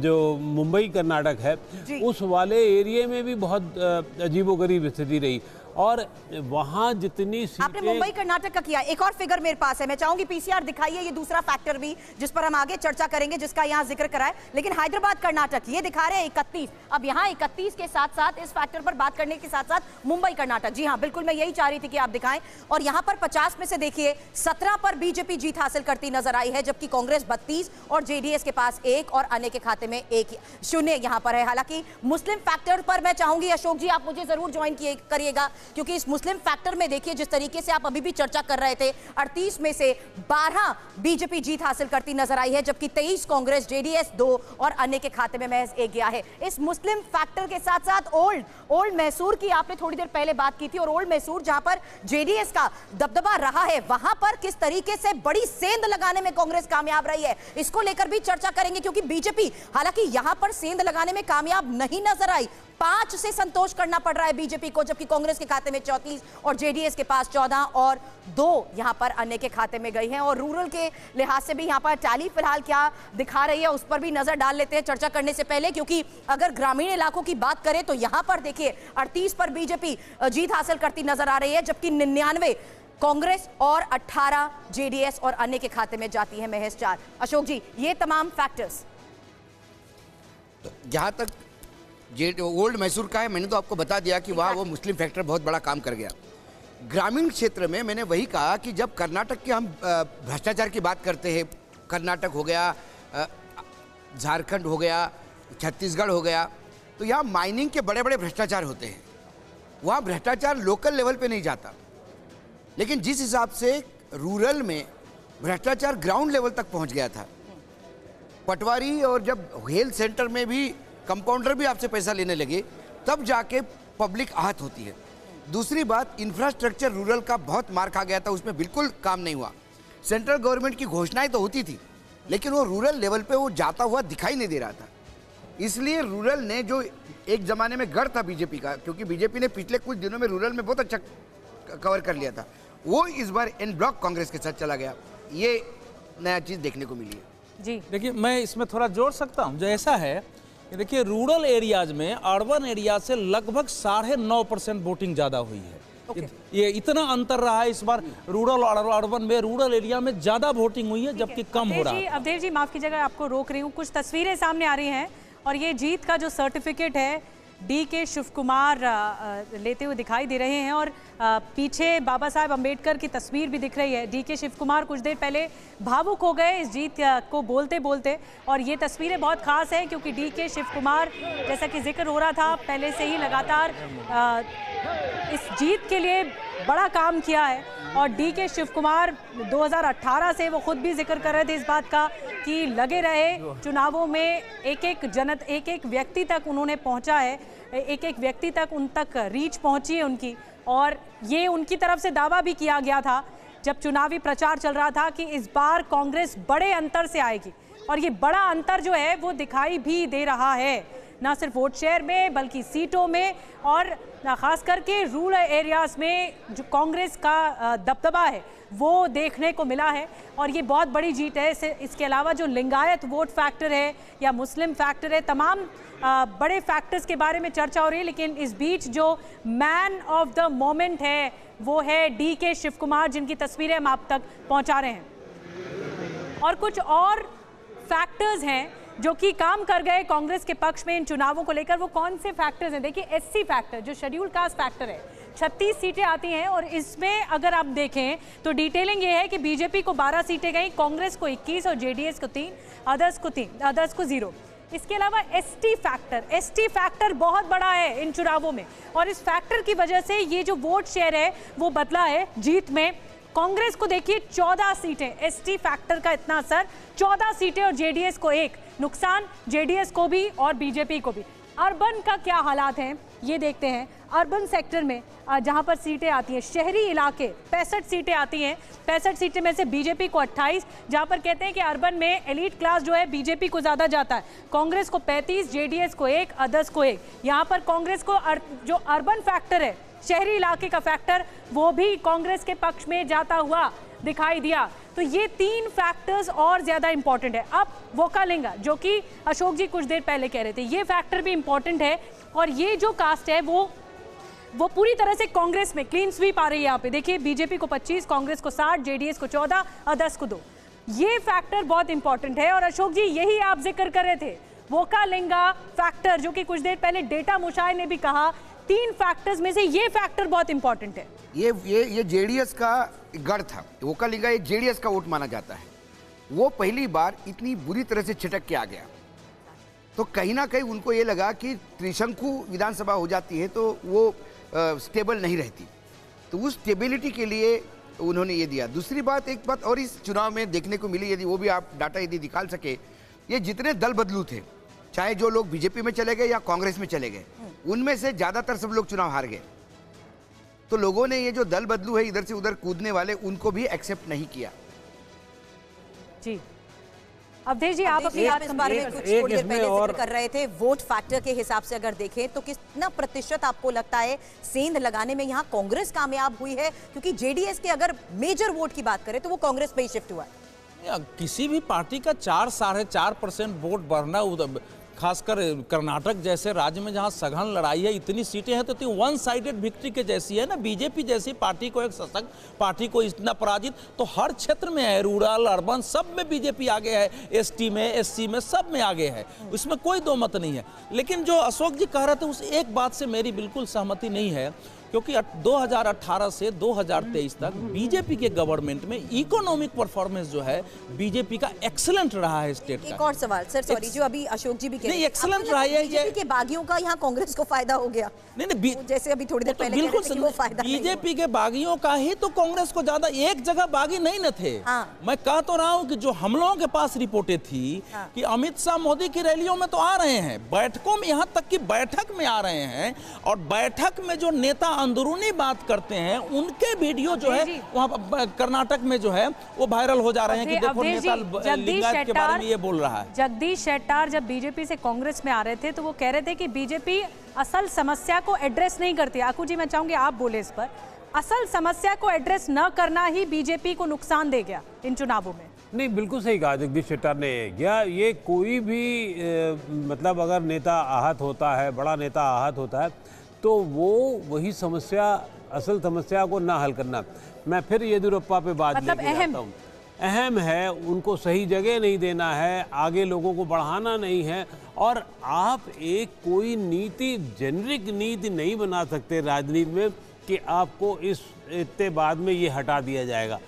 जो मुंबई कर्नाटक है उस वाले एरिया में भी बहुत अजीबोगरीब स्थिति रही। और वहाँ जितनी
आपने
सीटें
मुंबई कर्नाटक का किया। एक और फिगर मेरे पास है, मैं चाहूंगी पीसीआर दिखाइए, ये दूसरा फैक्टर भी जिस पर हम आगे चर्चा करेंगे, जिसका यहाँ जिक्र कराए। लेकिन हैदराबाद कर्नाटक ये दिखा रहे हैं 31। अब यहाँ 31 के साथ साथ इस फैक्टर पर बात करने के साथ साथ मुंबई कर्नाटक, जी हाँ बिल्कुल मैं यही चाह रही थी कि आप दिखाएं। और यहाँ पर 50 में से देखिए 17 पर बीजेपी जीत हासिल करती नजर आई है, जबकि कांग्रेस 32 और जेडीएस के पास 1 और अन्य के खाते में 1 शून्य यहाँ पर है। हालांकि मुस्लिम फैक्टर पर मैं चाहूंगी अशोक जी आप मुझे जरूर ज्वाइन करिएगा, क्योंकि इस मुस्लिम फैक्टर में देखिए जिस तरीके से आप अभी भी चर्चा कर रहे थे, 38 में से 12 बीजेपी जीत हासिल करती नजर आई है, जबकि 23 कांग्रेस, जेडीएस 2 और अन्य के खाते में महज 1 गया है। इस मुस्लिम फैक्टर के साथ साथ ओल्ड मैसूर की आपने थोड़ी देर पहले बात की थी, और ओल्ड मैसूर जहां पर जेडीएस का दबदबा रहा है, वहां पर किस तरीके से बड़ी सेंध लगाने में कांग्रेस कामयाब रही है, इसको लेकर भी चर्चा करेंगे। क्योंकि बीजेपी हालांकि यहां पर सेंध लगाने में कामयाब नहीं नजर आई, 5 से संतोष करना पड़ रहा है बीजेपी को, जबकि कांग्रेस के खाते में 34 और जेडीएस के पास 14 और 2 यहां पर अन्य के खाते में गई हैं। और रूरल के लिहाज से भी यहां पर टैली फिलहाल क्या दिखा रही है उस पर भी नजर डाल लेते हैं चर्चा करने से पहले, क्योंकि अगर ग्रामीण इलाकों की बात करें तो यहां पर देखिए 38 पर बीजेपी जीत हासिल करती नजर आ रही है, जबकि 99 कांग्रेस और 18 जेडीएस और अन्य के खाते में जाती है महज 4। अशोक जी ये तमाम फैक्टर्स
जहां तक ओल्ड मैसूर का है, मैंने तो आपको बता दिया कि वहाँ वो मुस्लिम फैक्टर बहुत बड़ा काम कर गया। ग्रामीण क्षेत्र में मैंने वही कहा कि जब कर्नाटक के हम भ्रष्टाचार की बात करते हैं, कर्नाटक हो गया, झारखंड हो गया, छत्तीसगढ़ हो गया, तो यहाँ माइनिंग के बड़े बड़े भ्रष्टाचार होते हैं। वहाँ भ्रष्टाचार लोकल लेवल पे नहीं जाता, लेकिन जिस हिसाब से रूरल में भ्रष्टाचार ग्राउंड लेवल तक पहुँच गया था, पटवारी और जब हेल्थ सेंटर में भी कंपाउंडर भी आपसे पैसा लेने लगे, तब जाके पब्लिक आहत होती है। दूसरी बात, इंफ्रास्ट्रक्चर रूरल का बहुत मार खा गया था, उसमें बिल्कुल काम नहीं हुआ। सेंट्रल गवर्नमेंट की घोषणाएं तो होती थी, लेकिन वो रूरल लेवल पे वो जाता हुआ दिखाई नहीं दे रहा था। इसलिए रूरल ने, जो एक ज़माने में गढ़ था बीजेपी का, क्योंकि बीजेपी ने पिछले कुछ दिनों में रूरल में बहुत अच्छा कवर कर लिया था, वो इस बार एन ब्लॉक कांग्रेस के साथ चला गया। ये नया चीज़ देखने को मिली है।
जी
देखिए, मैं इसमें थोड़ा जोड़ सकता हूँ। जो ऐसा है कि देखिए, रूरल एरियाज में अर्बन एरिया से लगभग 9.5% वोटिंग ज़्यादा हुई है। ये इतना अंतर रहा है इस बार रूरल और अर्बन में। रूरल एरिया में ज़्यादा वोटिंग हुई है, जबकि कम हो रहा है।
अवधेव जी माफ़ कीजिएगा, आपको रोक रही हूँ। कुछ तस्वीरें सामने आ रही हैं और ये जीत का जो सर्टिफिकेट है डी.के. शिव कुमार लेते हुए दिखाई दे रहे हैं, और पीछे बाबा साहेब अंबेडकर की तस्वीर भी दिख रही है। डी.के. शिव कुमार कुछ देर पहले भावुक हो गए इस जीत को बोलते बोलते, और ये तस्वीरें बहुत खास हैं क्योंकि डी.के. शिव कुमार, जैसा कि जिक्र हो रहा था पहले से ही, लगातार इस जीत के लिए बड़ा काम किया है। और डी.के. शिव कुमार 2018 से वो खुद भी जिक्र कर रहे थे इस बात का कि लगे रहे चुनावों में, एक एक व्यक्ति तक उन्होंने पहुंचा है, एक एक व्यक्ति तक उन तक रीच पहुंची है उनकी। और ये उनकी तरफ से दावा भी किया गया था जब चुनावी प्रचार चल रहा था कि इस बार कांग्रेस बड़े अंतर से आएगी, और ये बड़ा अंतर जो है वो दिखाई भी दे रहा है, ना सिर्फ वोट शेयर में बल्कि सीटों में, और खास करके रूरल एरियाज में जो कांग्रेस का दबदबा है वो देखने को मिला है, और ये बहुत बड़ी जीत है। इसके अलावा जो लिंगायत वोट फैक्टर है या मुस्लिम फैक्टर है, तमाम बड़े फैक्टर्स के बारे में चर्चा हो रही है, लेकिन इस बीच जो मैन ऑफ द मोमेंट है वो है डी.के. शिव कुमार, जिनकी तस्वीरें हम आप तक पहुंचा रहे हैं। और कुछ और फैक्टर्स हैं जो कि काम कर गए कांग्रेस के पक्ष में इन चुनावों को लेकर। वो कौन से फैक्टर्स हैं? देखिए, एससी फैक्टर जो शेड्यूल कास्ट फैक्टर है, 36 सीटें आती हैं, और इसमें अगर आप देखें तो डिटेलिंग ये है कि बीजेपी को 12 सीटें गई, कांग्रेस को 21 और जेडीएस को 3, अदर्स को 0। इसके अलावा एसटी फैक्टर बहुत बड़ा है इन चुनावों में, और इस फैक्टर की वजह से ये जो वोट शेयर है वो बदला है जीत में। कांग्रेस को देखिए 14 सीटें, एसटी फैक्टर का इतना असर, 14 सीटें, और जेडीएस को 1, नुकसान जेडीएस को भी और बीजेपी को भी। अर्बन का क्या हालात हैं ये देखते हैं। अर्बन सेक्टर में जहां पर सीटें आती हैं, शहरी इलाके 65 सीटें आती हैं, 65 सीटें में से बीजेपी को 28, जहां पर कहते हैं कि अर्बन में एलीट क्लास जो है बीजेपी को ज़्यादा जाता है। कांग्रेस को 35, जेडीएस को 1, अदर्स को 1। यहाँ पर कांग्रेस को जो अर्बन फैक्टर है, शहरी इलाके का फैक्टर, वो भी कांग्रेस के पक्ष में जाता हुआ दिखाई दिया। तो ये 3 फैक्टर्स और ज़्यादा इंपॉर्टेंट है। अब वोकालिंगा, जो कि अशोक जी कुछ देर पहले कह रहे थे, ये फैक्टर भी इंपॉर्टेंट है, और ये जो कास्ट है वो वो पूरी तरह से कांग्रेस में क्लीन स्वीप आ रही है। यहाँ पे देखिए, बीजेपी को 25, कांग्रेस को 60, जेडीएस को 14, अदर्स को 2। ये फैक्टर बहुत इंपॉर्टेंट है। और अशोक जी, यही आप जिक्र कर रहे थे, वोकालिंगा फैक्टर, जो कि कुछ देर पहले डेटा मुशाय ने भी कहा, 3 फैक्टर्स में से ये फैक्टर बहुत इंपॉर्टेंट है।
ये जेडीएस का गढ़ था। वोकालिंगा एक जेडीएस का वोट माना जाता है। वो पहली बार इतनी बुरी तरह से छिटक के आ गया, तो कहीं ना कहीं उनको ये लगा कि त्रिशंकु विधानसभा हो जाती है तो वो स्टेबल नहीं रहती, तो उस स्टेबिलिटी के लिए उन्होंने ये दिया। दूसरी बात, एक बात और इस चुनाव में देखने को मिली, यदि वो भी आप डाटा यदि निकाल सके, ये जितने दल बदलू थे, चाहे जो लोग बीजेपी में चले गए या कांग्रेस में चले गए, उनमें से ज्यादातर सब लोग चुनाव हार गए। तो लोगों ने ये जो दल बदलू है, इधर से उधर कूदने वाले, उनको भी एक्सेप्ट नहीं किया।
जी अवधेश जी, आप अपनी
इस बारे में कुछ थोड़ी देर पहले जिक्र कर रहे थे। वोट फैक्टर के हिसाब से अगर देखें तो कितना प्रतिशत आपको लगता है सेंध लगाने में यहाँ कांग्रेस कामयाब हुई है? क्योंकि जेडीएस के अगर मेजर वोट की बात करें तो वो कांग्रेस पे ही शिफ्ट हुआ है।
किसी भी पार्टी का 4-4.5% वोट बढ़ना, खासकर कर्नाटक जैसे राज्य में जहां सघन लड़ाई है, इतनी सीटें हैं, तो वन साइडेड विक्ट्री के जैसी है ना। बीजेपी जैसी पार्टी को, एक सशक्त पार्टी को इतना पराजित तो हर क्षेत्र में है, रूरल अर्बन सब में बीजेपी आगे है, एसटी में, एससी में, सब में आगे है, उसमें कोई दो मत नहीं है। लेकिन जो अशोक जी कह रहे थे, उस एक बात से मेरी बिल्कुल सहमति नहीं है, क्योंकि 2018 से 2023 तक बीजेपी के गवर्नमेंट में इकोनॉमिक परफॉर्मेंस जो है बीजेपी का एक्सीलेंट रहा है स्टेट का।
एक और सवाल सर, सॉरी, जो अभी अशोक जी भी कह रहे हैं,
एक्सीलेंट रहा है
बीजेपी के बागियों का यहाँ कांग्रेस को फायदा हो गया।
नहीं,
जैसे अभी थोड़ी देर पहले
बिल्कुल बीजेपी के बागियों का ही तो कांग्रेस को ज्यादा, एक जगह बागी नहीं न थे। मैं कह तो रहा हूँ कि जो हम लोगों के पास रिपोर्टें थी कि अमित शाह मोदी की रैलियों में तो आ रहे हैं, बैठकों में, यहाँ तक कि बैठक में आ रहे हैं, और बैठक में जो नेता अंदरूनी बात करते हैं उनके वीडियो जो है वहाँ कर्नाटक में जो है वो वायरल हो जा रहे हैं कि देखो नेता लिंगायत के बारे में ये बोल रहा है।
जगदीश शेट्टार जब बीजेपी से कांग्रेस में आ रहे थे तो वो कह रहे थे कि बीजेपी असल समस्या को एड्रेस नहीं करती। आकू जी, मैं चाहूंगी आप बोले इस पर। असल समस्या को एड्रेस न करना ही बीजेपी को नुकसान दे गया इन चुनावों में।
नहीं, बिल्कुल सही कहा जगदीश शेट्टार ने। या ये कोई भी मतलब अगर नेता आहत होता है, बड़ा नेता आहत होता है, तो वो वही समस्या, असल समस्या को ना हल करना। मैं फिर येदियुरप्पा पे बात
मतलब
लेके आता हूँ। अहम है, उनको सही जगह नहीं देना है, आगे लोगों को बढ़ाना नहीं है, और आप एक कोई नीति, जेनरिक नीति नहीं बना सकते राजनीति में कि आपको इस इतने बाद में ये हटा दिया जाएगा।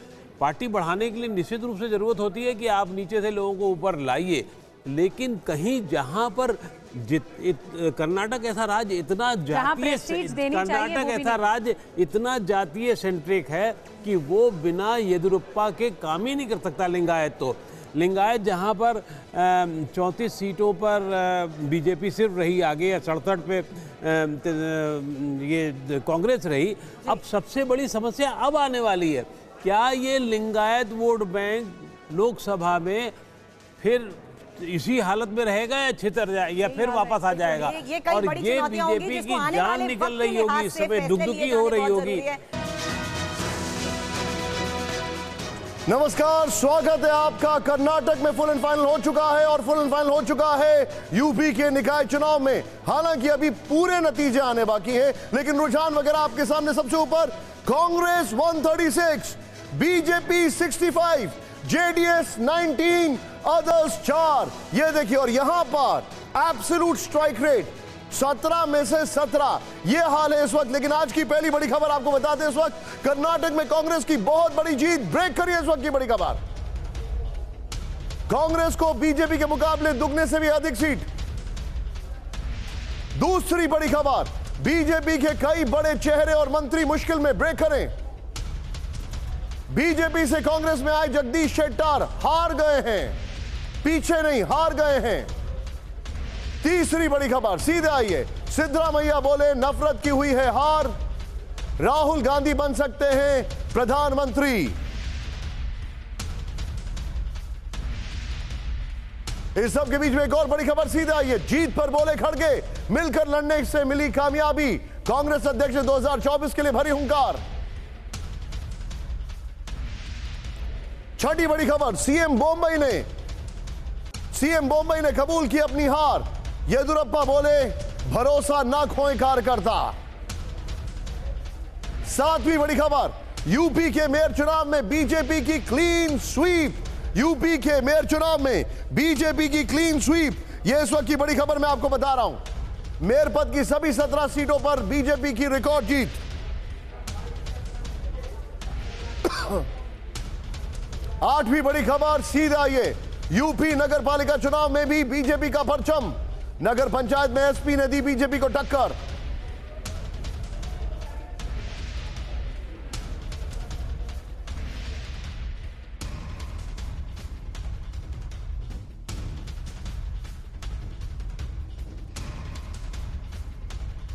पार्टी बढ़ाने के लिए निश्चित रूप से ज़रूरत होती है कि आप नीचे से लोगों को ऊपर लाइए, लेकिन कहीं जहाँ पर कर्नाटक ऐसा राज्य इतना जातीय, कर्नाटक ऐसा राज्य इतना जातीय सेंट्रिक है कि वो बिना येदियुरप्पा के काम ही नहीं कर सकता। लिंगायत तो लिंगायत जहाँ पर 34 सीटों पर बीजेपी सिर्फ रही आगे, या 67 पे ये कांग्रेस रही। अब सबसे बड़ी समस्या अब आने वाली है, क्या ये लिंगायत वोट बैंक लोकसभा में फिर इसी हालत में रहेगा या छितर जाए या फिर वापस आ जाएगा? और ये बीजेपी की जान निकल रही होगी, इस समय दुखदुखी हो रही होगी।
नमस्कार, स्वागत है आपका। कर्नाटक में फुल एंड फाइनल हो चुका है और फुल एंड फाइनल हो चुका है यूपी के निकाय चुनाव में। हालांकि अभी पूरे नतीजे आने बाकी हैं, लेकिन रुझान वगैरह आपके सामने। सबसे ऊपर कांग्रेस 136, बीजेपी 65, जेडीएस 19, अदर्स 4। ये देखिए, और यहां पर एब्सोल्यूट स्ट्राइक रेट 17 में से 17, ये हाल है इस वक्त। लेकिन आज की पहली बड़ी खबर आपको बताते हैं, इस वक्त कर्नाटक में कांग्रेस की बहुत बड़ी जीत ब्रेक करी है। इस वक्त की बड़ी खबर, कांग्रेस को बीजेपी के मुकाबले दुगने से भी अधिक सीट। दूसरी बड़ी खबर, बीजेपी के कई बड़े चेहरे और मंत्री मुश्किल में, ब्रेक करें। बीजेपी से कांग्रेस में आए जगदीश शेट्टार हार गए हैं, पीछे नहीं, हार गए हैं। तीसरी बड़ी खबर सीधे आइए, सिद्धरामैया बोले नफरत की हुई है हार, राहुल गांधी बन सकते हैं प्रधानमंत्री। इस सब के बीच में एक और बड़ी खबर सीधे आइए, जीत पर बोले खड़गे, मिलकर लड़ने से मिली कामयाबी, कांग्रेस अध्यक्ष 2024 के लिए भरी हुंकार। छठी बड़ी खबर, सीएम बोम्बई ने कबूल की अपनी हार, येदियुरप्पा बोले भरोसा ना खोए कार्यकर्ता। सातवीं बड़ी खबर, यूपी के मेयर चुनाव में बीजेपी की क्लीन स्वीप। यूपी के मेयर चुनाव में बीजेपी की क्लीन स्वीप, यह इस वक्त की बड़ी खबर मैं आपको बता रहा हूं। मेयर पद की सभी 17 सीटों पर बीजेपी की रिकॉर्ड जीत। आठवीं बड़ी खबर सीधा ये, यूपी नगर पालिका चुनाव में भी बीजेपी का परचम। नगर पंचायत में एसपी ने दी बीजेपी को टक्कर।